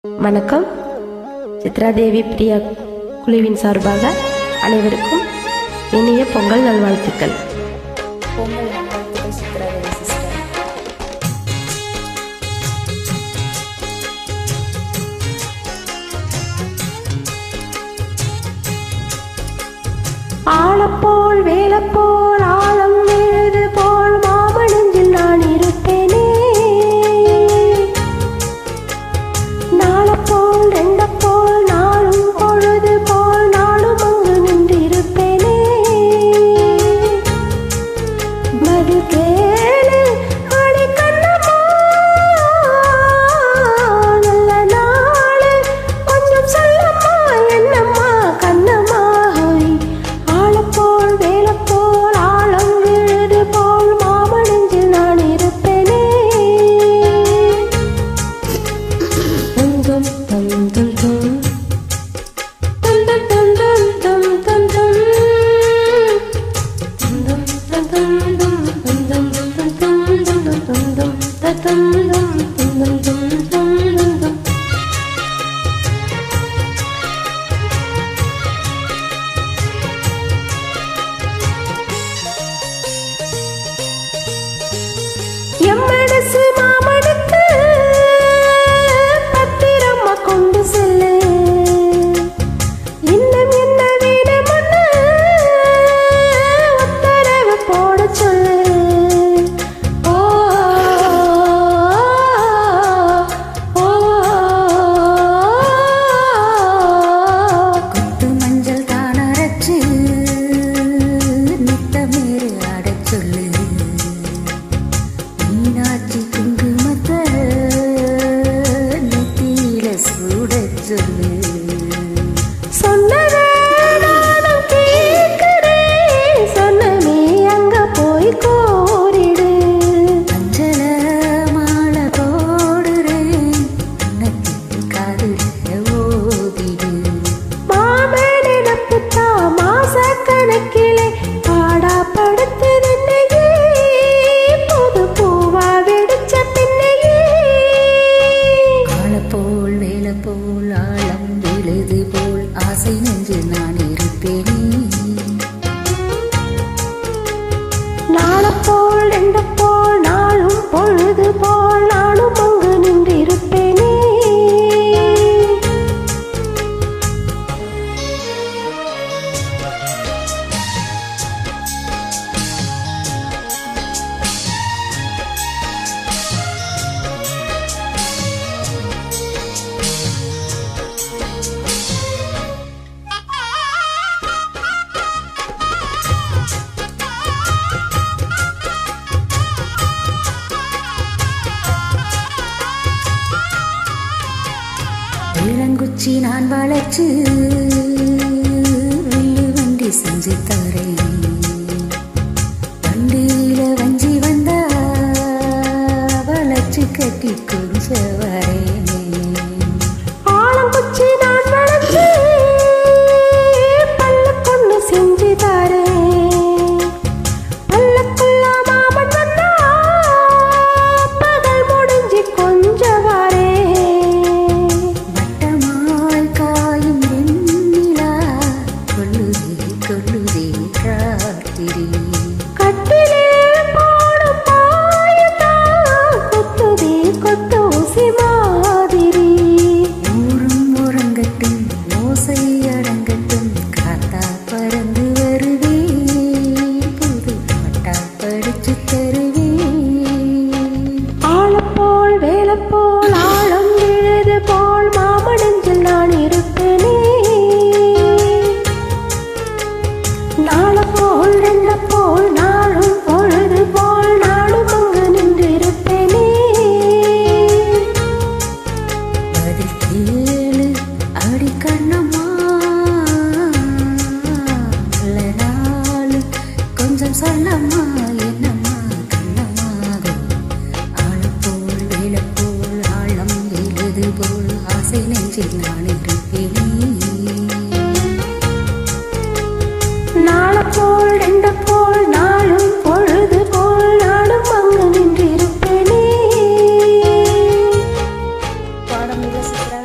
வணக்கம். சித்ரா தேவி பிரியா குழுவின் சார்பாக அனைவருக்கும் இனிய பொங்கல் நல்வாழ்த்துக்கள். பொங்கல் நல்வாழ்த்துக்கள் சித்ரா தேவி சிஸ்டர். ஆளப்போல் வேலப்போல் ஆழம் எழுது போல் மாமனஞ்சில் நான் இருப்பேனே. நாளப்போல் ரெண்டப்போல் நாளும் பொழுது போல் நானும் அங்கு நின்று இருப்பேனே. மது கேளு அடி கண்ணம்மா, நல்ல நாளு கொஞ்சம் சொல்லம்மா என்னம்மா கண்ணம்மா. ஆளப்போல் வேலப்போல் ஆழம் எழுது போல் மாமனஞ்சில் நான் இருப்பேனே. தும் தும் தும் தும் தும் தும் தும் தும் தும் எம்மனசு மாமனுக்கு பத்திரமா கொண்டு செல்லு. இன்னும் என்ன வேணும்னு உத்தரவு போட சொல்லு. ஓ ஓ குத்து மஞ்சள் தான் அரைச்சு நித்தமேறு ஆடச் சொல்லு. மீனாட்சி குங்குமத்தை நெத்தியில சூடச் சொல்லு. சொன்னதே நானும் கேட்கிறேன், சொன்னமே அங்க போய் கோரிடு. அஞ்சல மாலை போடுறேன், உனக்கு காதுல ஓதிடு. மாமனிடப்புத்தா மாச கணக்கிலே பாடா படுத்துதன்னையே, புது பூவா வெடிச்ச பின்னையே. ஆள போல் வேலை போல் ஆழம் விழுது போல் ஆசை நெஞ்சு நான் இருப்பேனே. நாளப்போல் ரெண்டப்போல் நாளும் பொழுது போல் நானும் அங்கு நின்று இருப்பேனே. இளங்குச்சி நான் வளைச்சு வில்லு வண்டி செஞ்சு தரேன். வண்டியில வஞ்சி வந்தா வளைச்சு கட்டி கொஞ்ச வரேனே. ஆலங்குச்சி நான் வளைச்சு பல்ல பொண்ணு செஞ்சு தரேன். பல்லக்குள்ள மாமன் வந்தா பகல் முடிஞ்சு கொஞ்சம் வரேன். வட்டமாய் காயும் வெண்ணிலா கொல்லுதே கொல்லுதே ராத்திரி. கட்டிலே போடும் பாயத்தான் கொத்துதே கொத்தூசி மாதிரி. ஊரும் உறங்கட்டும் ஓசை அடங்கட்டும், காத்தா பறந்து வருவே புது பாட்டா படிச்சு தருவே. ஆளப்போல் வேலப்போல் ஆழம் எழுது போல் மாமனஞ்சில் நான் இருப்பேனே. நாளப்போல் ரெண்டப்போல் நாளும் பொழுது போல் நானும் அங்கு நின்று இருப்பேனே. பதில் கேளு அடி கண்ணம்மா, நல்ல நாளு கொஞ்சம் சொல்லம்மா என்னம்மா கண்ணம்மாகும். ஆழம் போல் வேலை போல் ஆழம் எழுது போல் ஆசை நெஞ்சில் நான் இருப்பேனே. நாளப்போல் ரெண்டப்போல் நாளும் பொழுது போல் நானும் அங்கு நின்று இருப்பேனே. பாடம் இல்லை சித்ரா.